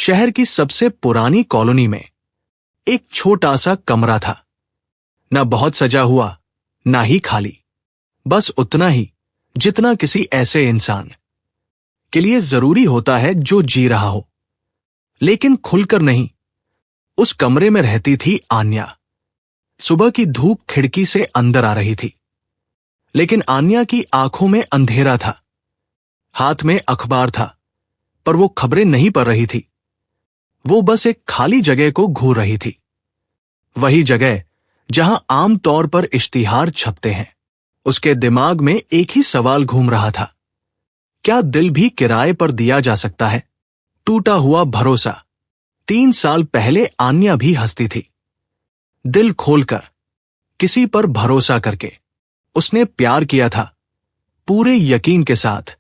शहर की सबसे पुरानी कॉलोनी में एक छोटा सा कमरा था। न बहुत सजा हुआ, ना ही खाली, बस उतना ही जितना किसी ऐसे इंसान के लिए जरूरी होता है जो जी रहा हो, लेकिन खुलकर नहीं। उस कमरे में रहती थी आन्या। सुबह की धूप खिड़की से अंदर आ रही थी, लेकिन आन्या की आंखों में अंधेरा था। हाथ में अखबार था, पर वो खबरें नहीं पढ़ रही थी। वो बस एक खाली जगह को घूर रही थी, वही जगह जहां आम तौर पर इश्तिहार छपते हैं। उसके दिमाग में एक ही सवाल घूम रहा था, क्या दिल भी किराए पर दिया जा सकता है? टूटा हुआ भरोसा। 3 साल पहले आन्या भी हंसती थी, दिल खोलकर, किसी पर भरोसा करके। उसने प्यार किया था, पूरे यकीन के साथ।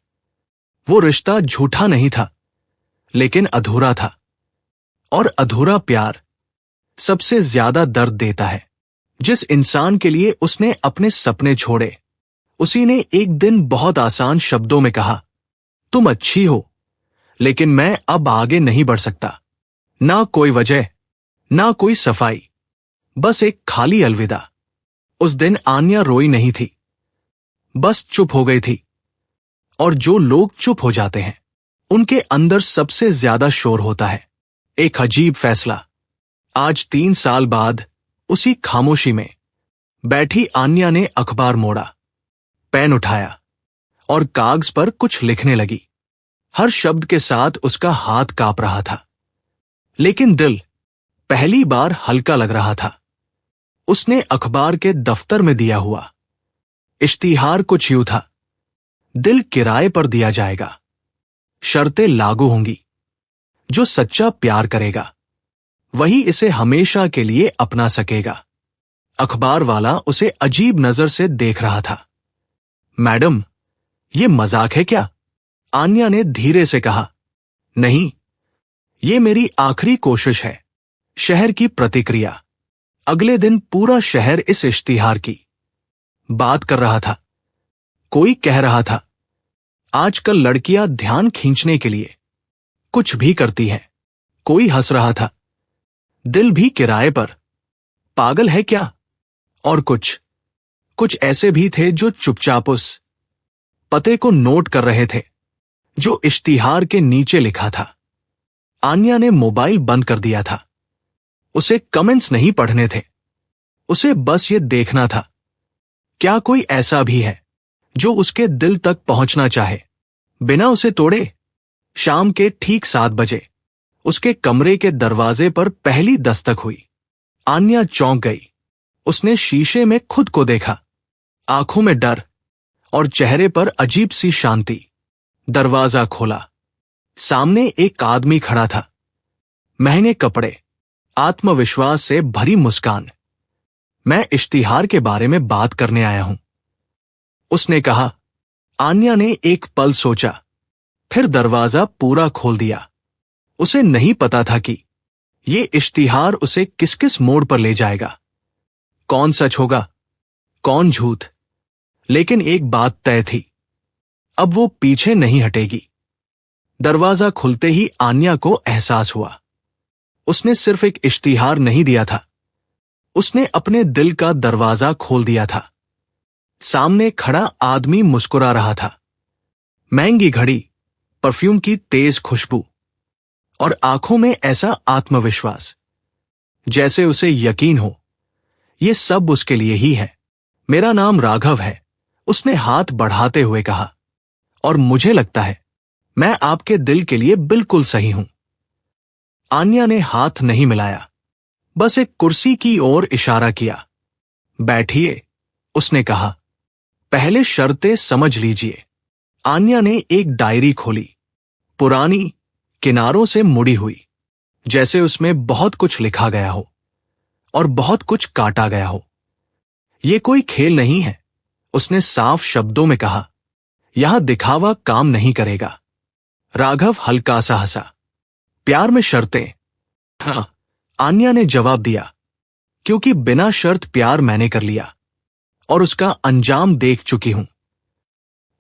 वो रिश्ता झूठा नहीं था, लेकिन अधूरा था, और अधूरा प्यार सबसे ज्यादा दर्द देता है। जिस इंसान के लिए उसने अपने सपने छोड़े, उसी ने एक दिन बहुत आसान शब्दों में कहा, तुम अच्छी हो, लेकिन मैं अब आगे नहीं बढ़ सकता। ना कोई वजह, ना कोई सफाई, बस एक खाली अलविदा। उस दिन आन्या रोई नहीं थी, बस चुप हो गई थी। और जो लोग चुप हो जाते हैं, उनके अंदर सबसे ज्यादा शोर होता है। एक अजीब फैसला। आज 3 साल बाद उसी खामोशी में बैठी आन्या ने अखबार मोड़ा, पेन उठाया और कागज पर कुछ लिखने लगी। हर शब्द के साथ उसका हाथ कांप रहा था, लेकिन दिल पहली बार हल्का लग रहा था। उसने अखबार के दफ्तर में दिया हुआ इश्तिहार कुछ यूं था, दिल किराए पर दिया जाएगा, शर्तें लागू होंगी। जो सच्चा प्यार करेगा वही इसे हमेशा के लिए अपना सकेगा। अखबार वाला उसे अजीब नजर से देख रहा था। मैडम, ये मजाक है क्या? आन्या ने धीरे से कहा। नहीं, ये मेरी आखिरी कोशिश है। शहर की प्रतिक्रिया। अगले दिन पूरा शहर इस इश्तिहार की बात कर रहा था। कोई कह रहा था, आजकल लड़कियां ध्यान खींचने के लिए कुछ भी करती हैं। कोई हंस रहा था, दिल भी किराए पर, पागल है क्या? और कुछ ऐसे भी थे जो चुपचाप उस पते को नोट कर रहे थे जो इश्तिहार के नीचे लिखा था। आन्या ने मोबाइल बंद कर दिया था। उसे कमेंट्स नहीं पढ़ने थे, उसे बस ये देखना था, क्या कोई ऐसा भी है जो उसके दिल तक पहुंचना चाहे, बिना उसे तोड़े। शाम के ठीक 7 बजे उसके कमरे के दरवाजे पर पहली दस्तक हुई। आन्या चौंक गई। उसने शीशे में खुद को देखा, आंखों में डर और चेहरे पर अजीब सी शांति। दरवाजा खोला। सामने एक आदमी खड़ा था, महंगे कपड़े, आत्मविश्वास से भरी मुस्कान। मैं इश्तिहार के बारे में बात करने आया हूं, उसने कहा। आन्या ने एक पल सोचा, फिर दरवाजा पूरा खोल दिया। उसे नहीं पता था कि ये इश्तिहार उसे किस किस मोड़ पर ले जाएगा, कौन सच होगा, कौन झूठ। लेकिन एक बात तय थी, अब वो पीछे नहीं हटेगी। दरवाजा खुलते ही आन्या को एहसास हुआ, उसने सिर्फ एक इश्तिहार नहीं दिया था, उसने अपने दिल का दरवाजा खोल दिया था। सामने खड़ा आदमी मुस्कुरा रहा था। महंगी घड़ी, परफ्यूम की तेज खुशबू और आंखों में ऐसा आत्मविश्वास, जैसे उसे यकीन हो ये सब उसके लिए ही है। मेरा नाम राघव है, उसने हाथ बढ़ाते हुए कहा, और मुझे लगता है मैं आपके दिल के लिए बिल्कुल सही हूं। आन्या ने हाथ नहीं मिलाया, बस एक कुर्सी की ओर इशारा किया। बैठिए, उसने कहा। पहले शर्तें समझ लीजिए। आन्या ने एक डायरी खोली, पुरानी, किनारों से मुड़ी हुई, जैसे उसमें बहुत कुछ लिखा गया हो और बहुत कुछ काटा गया हो। ये कोई खेल नहीं है, उसने साफ शब्दों में कहा। यहां दिखावा काम नहीं करेगा। राघव हल्का सा हंसा। प्यार में शर्तें? हाँ, आन्या ने जवाब दिया, क्योंकि बिना शर्त प्यार मैंने कर लिया और उसका अंजाम देख चुकी हूं।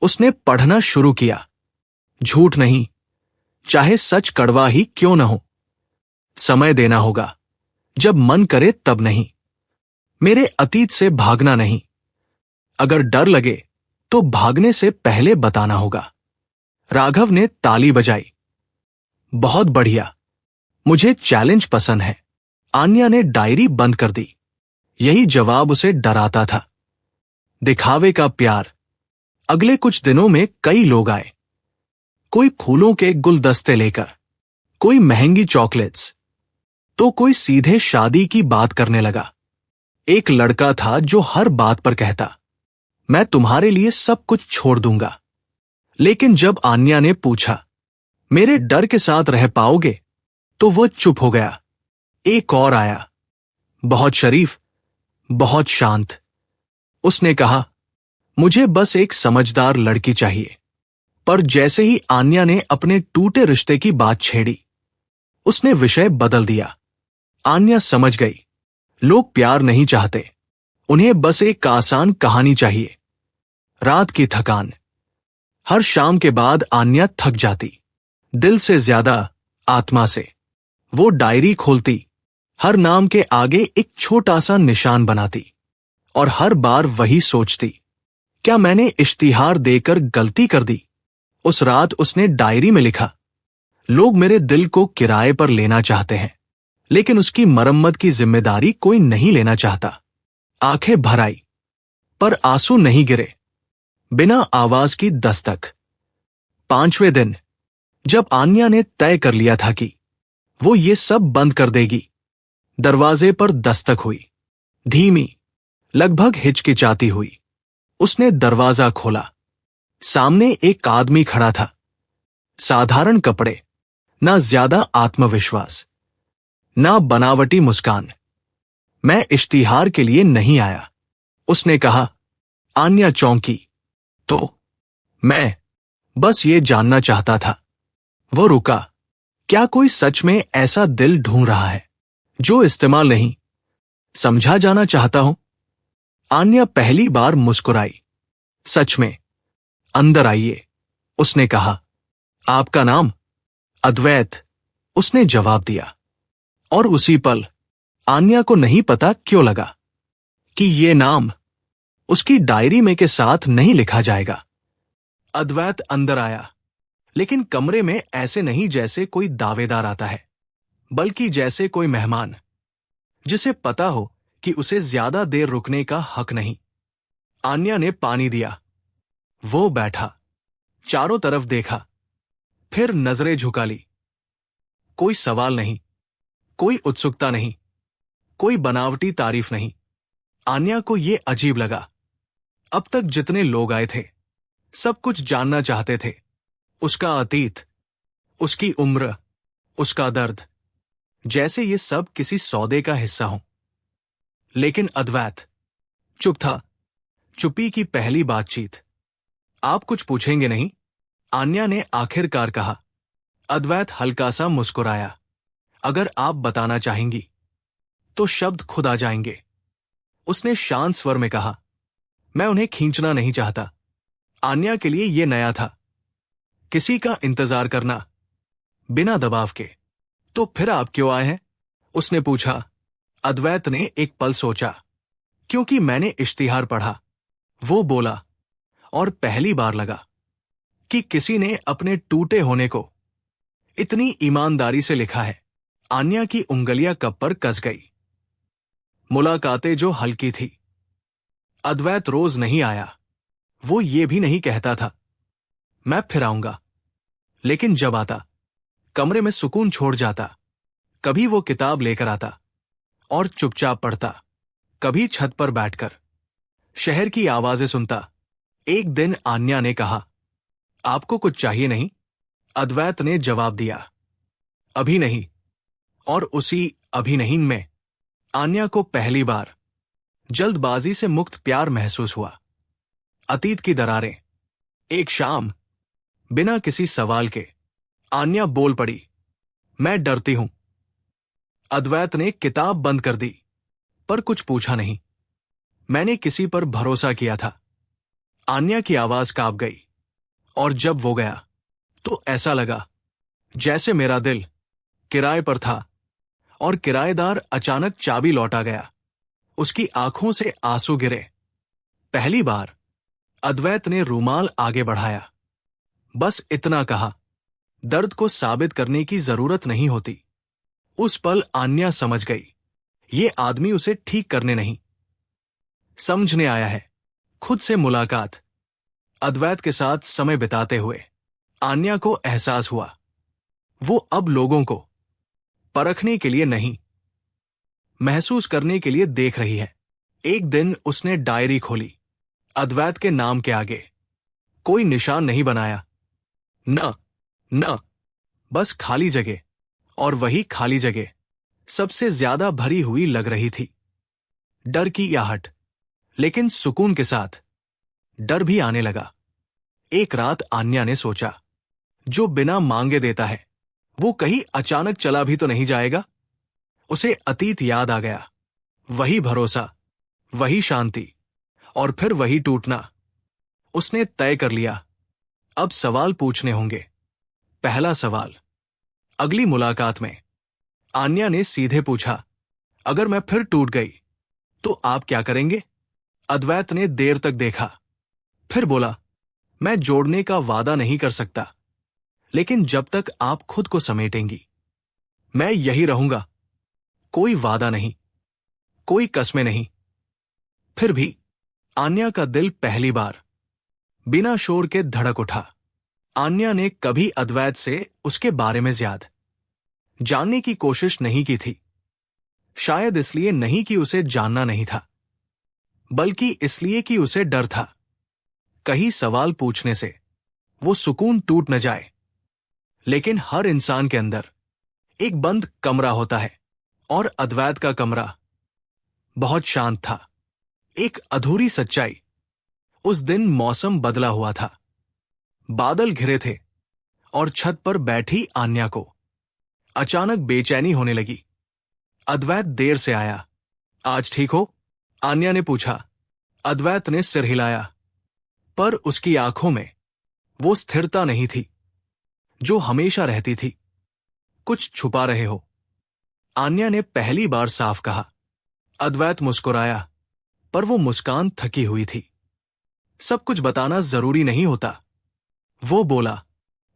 उसने पढ़ना शुरू किया। झूठ नहीं, चाहे सच कड़वा ही क्यों न हो। समय देना होगा, जब मन करे तब नहीं। मेरे अतीत से भागना नहीं। अगर डर लगे तो भागने से पहले बताना होगा। राघव ने ताली बजाई। बहुत बढ़िया, मुझे चैलेंज पसंद है। आन्या ने डायरी बंद कर दी। यही जवाब उसे डराता था। दिखावे का प्यार। अगले कुछ दिनों में कई लोग आए। कोई फूलों के गुलदस्ते लेकर, कोई महंगी चॉकलेट्स, तो कोई सीधे शादी की बात करने लगा। एक लड़का था जो हर बात पर कहता, मैं तुम्हारे लिए सब कुछ छोड़ दूंगा। लेकिन जब आन्या ने पूछा, मेरे डर के साथ रह पाओगे, तो वो चुप हो गया। एक और आया, बहुत शरीफ, बहुत शांत। उसने कहा, मुझे बस एक समझदार लड़की चाहिए। पर जैसे ही आन्या ने अपने टूटे रिश्ते की बात छेड़ी, उसने विषय बदल दिया। आन्या समझ गई, लोग प्यार नहीं चाहते, उन्हें बस एक आसान कहानी चाहिए। रात की थकान। हर शाम के बाद आन्या थक जाती, दिल से ज्यादा आत्मा से। वो डायरी खोलती, हर नाम के आगे एक छोटा सा निशान बनाती, और हर बार वही सोचती, क्या मैंने इश्तिहार देकर गलती कर दी? उस रात उसने डायरी में लिखा, लोग मेरे दिल को किराए पर लेना चाहते हैं, लेकिन उसकी मरम्मत की जिम्मेदारी कोई नहीं लेना चाहता। आंखें भर आई, पर आंसू नहीं गिरे। बिना आवाज की दस्तक। 5वें दिन, जब आन्या ने तय कर लिया था कि वो ये सब बंद कर देगी, दरवाजे पर दस्तक हुई। धीमी, लगभग हिचकिचाती हुई। उसने दरवाजा खोला। सामने एक आदमी खड़ा था। साधारण कपड़े, ना ज्यादा आत्मविश्वास, ना बनावटी मुस्कान। मैं इश्तिहार के लिए नहीं आया, उसने कहा। आन्या चौंकी। तो मैं बस ये जानना चाहता था। वो रुका। क्या कोई सच में ऐसा दिल ढूंढ रहा है जो इस्तेमाल नहीं, समझा जाना चाहता हूं? आन्या पहली बार मुस्कुराई। सच में। अंदर आइए, उसने कहा। आपका नाम? अद्वैत, उसने जवाब दिया। और उसी पल आन्या को नहीं पता क्यों लगा कि ये नाम उसकी डायरी में के साथ नहीं लिखा जाएगा। अद्वैत अंदर आया, लेकिन कमरे में ऐसे नहीं जैसे कोई दावेदार आता है, बल्कि जैसे कोई मेहमान जिसे पता हो कि उसे ज्यादा देर रुकने का हक नहीं। आन्या ने पानी दिया। वो बैठा, चारों तरफ देखा, फिर नजरें झुका ली। कोई सवाल नहीं, कोई उत्सुकता नहीं, कोई बनावटी तारीफ नहीं। आन्या को ये अजीब लगा। अब तक जितने लोग आए थे, सब कुछ जानना चाहते थे। उसका अतीत, उसकी उम्र, उसका दर्द, जैसे ये सब किसी सौदे का हिस्सा हो। लेकिन अद्वैत चुप था। चुप्पी की पहली बातचीत। आप कुछ पूछेंगे नहीं? आन्या ने आखिरकार कहा। अद्वैत हल्का सा मुस्कुराया। अगर आप बताना चाहेंगी तो शब्द खुद आ जाएंगे, उसने शांत स्वर में कहा। मैं उन्हें खींचना नहीं चाहता। आन्या के लिए यह नया था, किसी का इंतजार करना बिना दबाव के। तो फिर आप क्यों आए हैं? उसने पूछा। अद्वैत ने एक पल सोचा। क्योंकि मैंने इश्तिहार पढ़ा, वो बोला, और पहली बार लगा कि किसी ने अपने टूटे होने को इतनी ईमानदारी से लिखा है। आन्या की उंगलियां कप पर कस गई। मुलाकातें जो हल्की थी। अद्वैत रोज नहीं आया, वो ये भी नहीं कहता था मैं फिर आऊंगा, लेकिन जब आता, कमरे में सुकून छोड़ जाता। कभी वो किताब लेकर आता और चुपचाप पढ़ता, कभी छत पर बैठकर शहर की आवाजें सुनता। एक दिन आन्या ने कहा, आपको कुछ चाहिए नहीं? अद्वैत ने जवाब दिया, अभी नहीं। और उसी अभी नहीं में आन्या को पहली बार जल्दबाजी से मुक्त प्यार महसूस हुआ। अतीत की दरारें। एक शाम, बिना किसी सवाल के आन्या बोल पड़ी, मैं डरती हूं। अद्वैत ने किताब बंद कर दी, पर कुछ पूछा नहीं। मैंने किसी पर भरोसा किया था। आन्या की आवाज कांप गई, और जब वो गया तो ऐसा लगा जैसे मेरा दिल किराए पर था और किराएदार अचानक चाबी लौटा गया। उसकी आंखों से आंसू गिरे। पहली बार अद्वैत ने रूमाल आगे बढ़ाया। बस इतना कहा, दर्द को साबित करने की जरूरत नहीं होती। उस पल आन्या समझ गई, ये आदमी उसे ठीक करने नहीं, समझने आया है। खुद से मुलाकात। अद्वैत के साथ समय बिताते हुए आन्या को एहसास हुआ, वो अब लोगों को परखने के लिए नहीं, महसूस करने के लिए देख रही है। एक दिन उसने डायरी खोली। अद्वैत के नाम के आगे कोई निशान नहीं बनाया, न बस खाली जगह। और वही खाली जगह सबसे ज्यादा भरी हुई लग रही थी। डर की आहट, लेकिन सुकून के साथ डर भी आने लगा। एक रात आन्या ने सोचा, जो बिना मांगे देता है वो कहीं अचानक चला भी तो नहीं जाएगा। उसे अतीत याद आ गया, वही भरोसा, वही शांति, और फिर वही टूटना। उसने तय कर लिया, अब सवाल पूछने होंगे। पहला सवाल। अगली मुलाकात में आन्या ने सीधे पूछा, अगर मैं फिर टूट गई तो आप क्या करेंगे? अद्वैत ने देर तक देखा, फिर बोला, मैं जोड़ने का वादा नहीं कर सकता, लेकिन जब तक आप खुद को समेटेंगी मैं यही रहूंगा। कोई वादा नहीं, कोई कस्में नहीं। फिर भी आन्या का दिल पहली बार बिना शोर के धड़क उठा। आन्या ने कभी अद्वैत से उसके बारे में ज्यादा जानने की कोशिश नहीं की थी। शायद इसलिए नहीं कि उसे जानना नहीं था, बल्कि इसलिए कि उसे डर था, कहीं सवाल पूछने से वो सुकून टूट न जाए। लेकिन हर इंसान के अंदर एक बंद कमरा होता है, और अद्वैत का कमरा बहुत शांत था। एक अधूरी सच्चाई। उस दिन मौसम बदला हुआ था, बादल घिरे थे, और छत पर बैठी आन्या को अचानक बेचैनी होने लगी। अद्वैत देर से आया। आज ठीक हो? आन्या ने पूछा। अद्वैत ने सिर हिलाया, पर उसकी आंखों में वो स्थिरता नहीं थी जो हमेशा रहती थी। कुछ छुपा रहे हो? आन्या ने पहली बार साफ कहा। अद्वैत मुस्कुराया, पर वो मुस्कान थकी हुई थी। सब कुछ बताना जरूरी नहीं होता, वो बोला,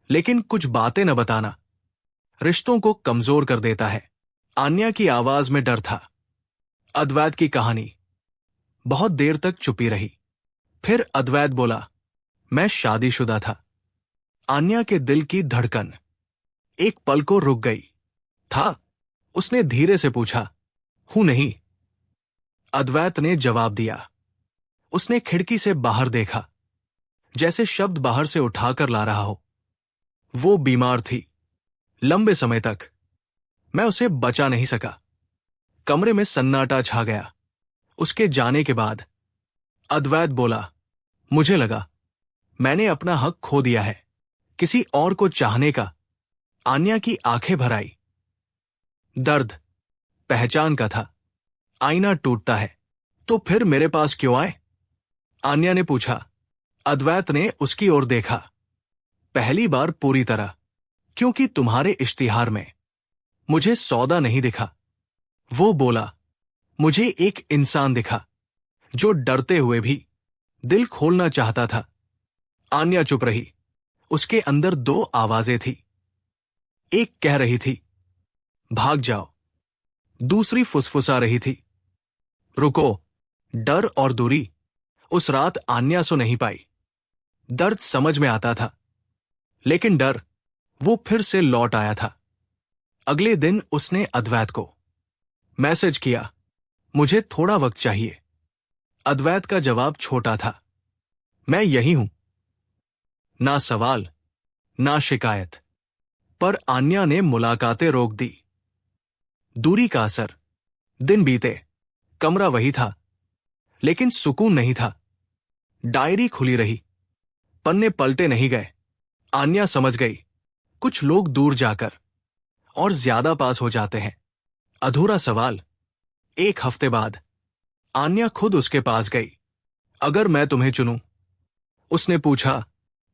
लेकिन कुछ बातें न बताना रिश्तों को कमजोर कर देता है। आन्या की आवाज में डर था। अद्वैत की कहानी बहुत देर तक चुपी रही। फिर अद्वैत बोला, मैं शादीशुदा था। आन्या के दिल की धड़कन एक पल को रुक गई। था? उसने धीरे से पूछा। हूं नहीं, अद्वैत ने जवाब दिया। उसने खिड़की से बाहर देखा, जैसे शब्द बाहर से उठाकर ला रहा हो। वो बीमार थी, लंबे समय तक। मैं उसे बचा नहीं सका। कमरे में सन्नाटा छा गया। उसके जाने के बाद अद्वैत बोला, मुझे लगा मैंने अपना हक खो दिया है, किसी और को चाहने का। आन्या की आंखें भर आई। दर्द पहचान का था। आईना टूटता है तो फिर मेरे पास क्यों आए? आन्या ने पूछा। अद्वैत ने उसकी ओर देखा। पहली बार पूरी तरह, क्योंकि तुम्हारे इश्तिहार में मुझे सौदा नहीं दिखा। वो बोला, मुझे एक इंसान दिखा जो डरते हुए भी दिल खोलना चाहता था। आन्या चुप रही। उसके अंदर दो आवाजें थी। एक कह रही थी, भाग जाओ। दूसरी फुसफुसा रही थी, रुको। डर और दूरी उस रात आन्या सो नहीं पाई। दर्द समझ में आता था, लेकिन डर वो फिर से लौट आया था। अगले दिन उसने अद्वैत को मैसेज किया, मुझे थोड़ा वक्त चाहिए। अद्वैत का जवाब छोटा था, मैं यही हूं। ना सवाल, ना शिकायत। पर आन्या ने मुलाकातें रोक दी। दूरी का असर। दिन बीते, कमरा वही था, लेकिन सुकून नहीं था। डायरी खुली रही, पन्ने पलटे नहीं गए। आन्या समझ गई, कुछ लोग दूर जाकर और ज्यादा पास हो जाते हैं। अधूरा सवाल। एक हफ्ते बाद आन्या खुद उसके पास गई। अगर मैं तुम्हें चुनूं, उसने पूछा,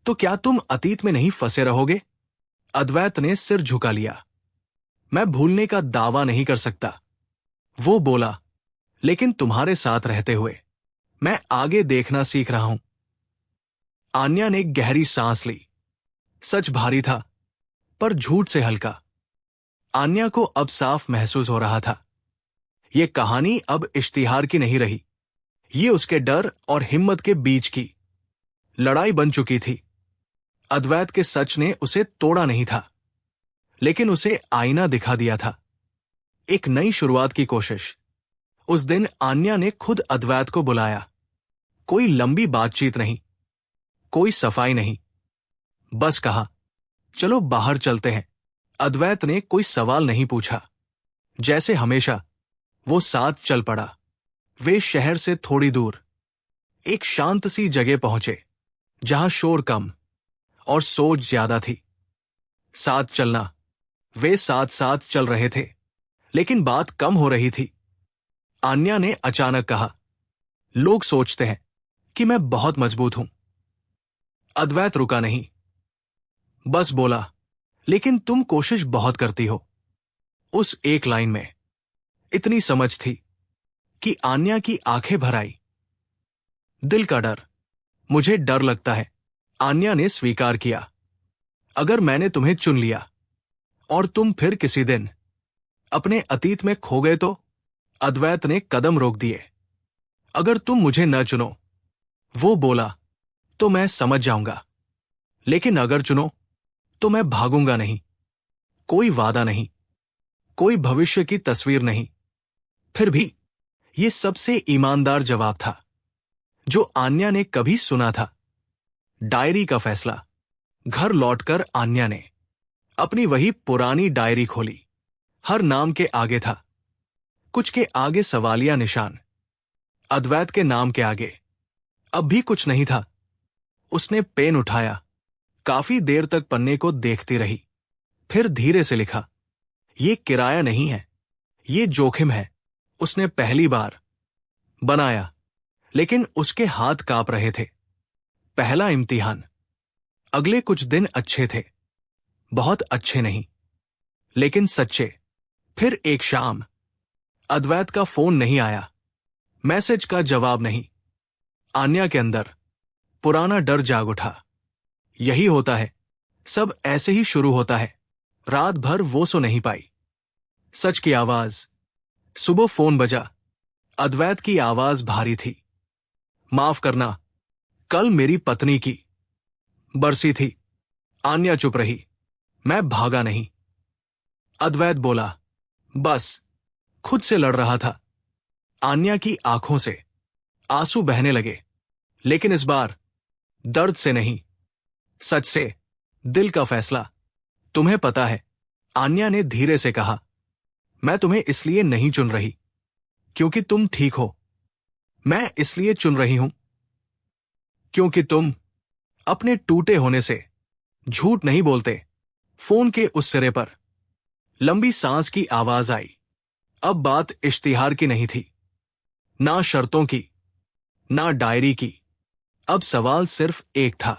तो क्या तुम अतीत में नहीं फंसे रहोगे? अद्वैत ने सिर झुका लिया। मैं भूलने का दावा नहीं कर सकता, वो बोला, लेकिन तुम्हारे साथ रहते हुए मैं आगे देखना सीख रहा हूं। आन्या ने गहरी सांस ली। सच भारी था, पर झूठ से हल्का। आन्या को अब साफ महसूस हो रहा था, यह कहानी अब इश्तिहार की नहीं रही, ये उसके डर और हिम्मत के बीच की लड़ाई बन चुकी थी। अद्वैत के सच ने उसे तोड़ा नहीं था, लेकिन उसे आईना दिखा दिया था। एक नई शुरुआत की कोशिश। उस दिन आन्या ने खुद अद्वैत को बुलाया। कोई लंबी बातचीत नहीं, कोई सफाई नहीं, बस कहा, चलो बाहर चलते हैं। अद्वैत ने कोई सवाल नहीं पूछा। जैसे हमेशा वो साथ चल पड़ा। वे शहर से थोड़ी दूर एक शांत सी जगह पहुंचे, जहां शोर कम और सोच ज्यादा थी। साथ चलना, वे साथ साथ चल रहे थे, लेकिन बात कम हो रही थी। आन्या ने अचानक कहा, लोग सोचते हैं कि मैं बहुत मजबूत हूं। अद्वैत रुका नहीं, बस बोला, लेकिन तुम कोशिश बहुत करती हो। उस एक लाइन में इतनी समझ थी कि आन्या की आंखें भर आई। दिल का डर, मुझे डर लगता है, आन्या ने स्वीकार किया। अगर मैंने तुम्हें चुन लिया और तुम फिर किसी दिन अपने अतीत में खो गए तो? अद्वैत ने कदम रोक दिए। अगर तुम मुझे न चुनो, वो बोला, तो मैं समझ जाऊंगा, लेकिन अगर चुनो तो मैं भागूंगा नहीं। कोई वादा नहीं, कोई भविष्य की तस्वीर नहीं। फिर भी ये सबसे ईमानदार जवाब था जो आन्या ने कभी सुना था। डायरी का फैसला। घर लौटकर आन्या ने अपनी वही पुरानी डायरी खोली। हर नाम के आगे था, कुछ के आगे सवालिया निशान। अद्वैत के नाम के आगे अब भी कुछ नहीं था। उसने पेन उठाया, काफी देर तक पन्ने को देखती रही, फिर धीरे से लिखा, ये किराया नहीं है, ये जोखिम है। उसने पहली बार बनाया, लेकिन उसके हाथ कांप रहे थे। पहला इम्तिहान। अगले कुछ दिन अच्छे थे, बहुत अच्छे नहीं, लेकिन सच्चे। फिर एक शाम, अद्वैत का फोन नहीं आया, मैसेज का जवाब नहीं। आन्या के अंदर पुराना डर जाग उठा। यही होता है, सब ऐसे ही शुरू होता है। रात भर वो सो नहीं पाई। सच की आवाज। सुबह फोन बजा। अद्वैत की आवाज भारी थी। माफ करना, कल मेरी पत्नी की बरसी थी। आन्या चुप रही। मैं भागा नहीं। अद्वैत बोला, बस खुद से लड़ रहा था। आन्या की आंखों से आंसू बहने लगे, लेकिन इस बार दर्द से नहीं, सच से। दिल का फैसला। तुम्हें पता है, आन्या ने धीरे से कहा, मैं तुम्हें इसलिए नहीं चुन रही क्योंकि तुम ठीक हो। मैं इसलिए चुन रही हूं क्योंकि तुम अपने टूटे होने से झूठ नहीं बोलते। फोन के उस सिरे पर लंबी सांस की आवाज आई। अब बात इश्तिहार की नहीं थी, ना शर्तों की, ना डायरी की। अब सवाल सिर्फ एक था,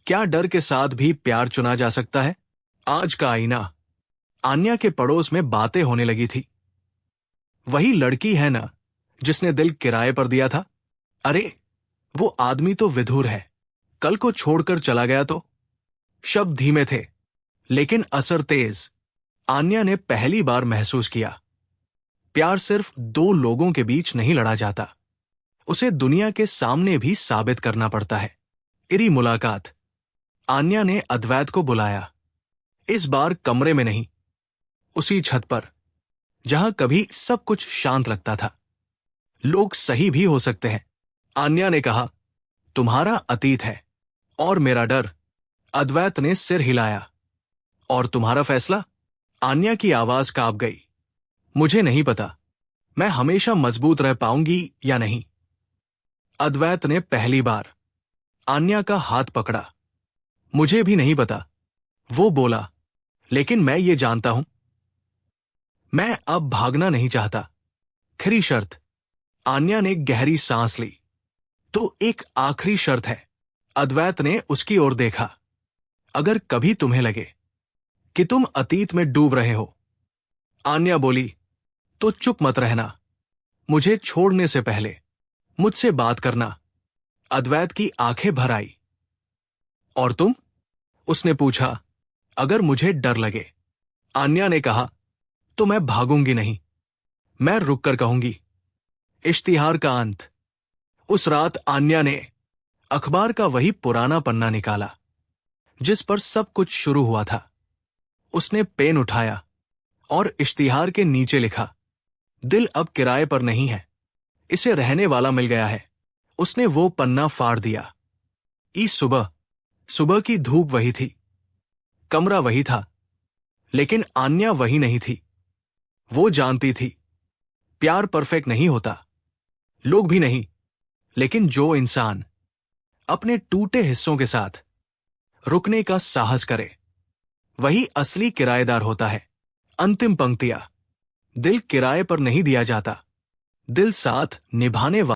क्या डर के साथ भी प्यार चुना जा सकता है? आज का आईना। आन्या के पड़ोस में बातें होने लगी थी। वही लड़की है ना जिसने दिल किराए पर दिया था? अरे, वो आदमी तो विधुर है, कल को छोड़कर चला गया तो? शब्द धीमे थे, लेकिन असर तेज। आन्या ने पहली बार महसूस किया, प्यार सिर्फ दो लोगों के बीच नहीं लड़ा जाता, उसे दुनिया के सामने भी साबित करना पड़ता है। इरी मुलाकात। आन्या ने अद्वैत को बुलाया। इस बार कमरे में नहीं, उसी छत पर जहां कभी सब कुछ शांत लगता था। लोग सही भी हो सकते हैं, आन्या ने कहा। तुम्हारा अतीत है और मेरा डर। अद्वैत ने सिर हिलाया। और तुम्हारा फैसला? आन्या की आवाज कांप गई। मुझे नहीं पता मैं हमेशा मजबूत रह पाऊंगी या नहीं। अद्वैत ने पहली बार आन्या का हाथ पकड़ा। मुझे भी नहीं पता, वो बोला, लेकिन मैं ये जानता हूं, मैं अब भागना नहीं चाहता। खरी शर्त। आन्या ने गहरी सांस ली। तो एक आखिरी शर्त है। अद्वैत ने उसकी ओर देखा। अगर कभी तुम्हें लगे कि तुम अतीत में डूब रहे हो आन्या बोली, तो चुप मत रहना। मुझे छोड़ने से पहले मुझसे बात करना। अद्वैत की आंखें भर आई। और तुम? उसने पूछा, अगर मुझे डर लगे। आन्या ने कहा, तो मैं भागूंगी नहीं, मैं रुक कर कहूंगी। इश्तिहार का अंत। उस रात आन्या ने अखबार का वही पुराना पन्ना निकाला जिस पर सब कुछ शुरू हुआ था। उसने पेन उठाया और इश्तिहार के नीचे लिखा, दिल अब किराए पर नहीं है, इसे रहने वाला मिल गया है। उसने वो पन्ना फाड़ दिया। सुबह सुबह की धूप वही थी, कमरा वही था, लेकिन आन्या वही नहीं थी। वो जानती थी, प्यार परफेक्ट नहीं होता, लोग भी नहीं, लेकिन जो इंसान अपने टूटे हिस्सों के साथ रुकने का साहस करे, वही असली किराएदार होता है। अंतिम पंक्तियां। दिल किराए पर नहीं दिया जाता, दिल साथ निभाने वाला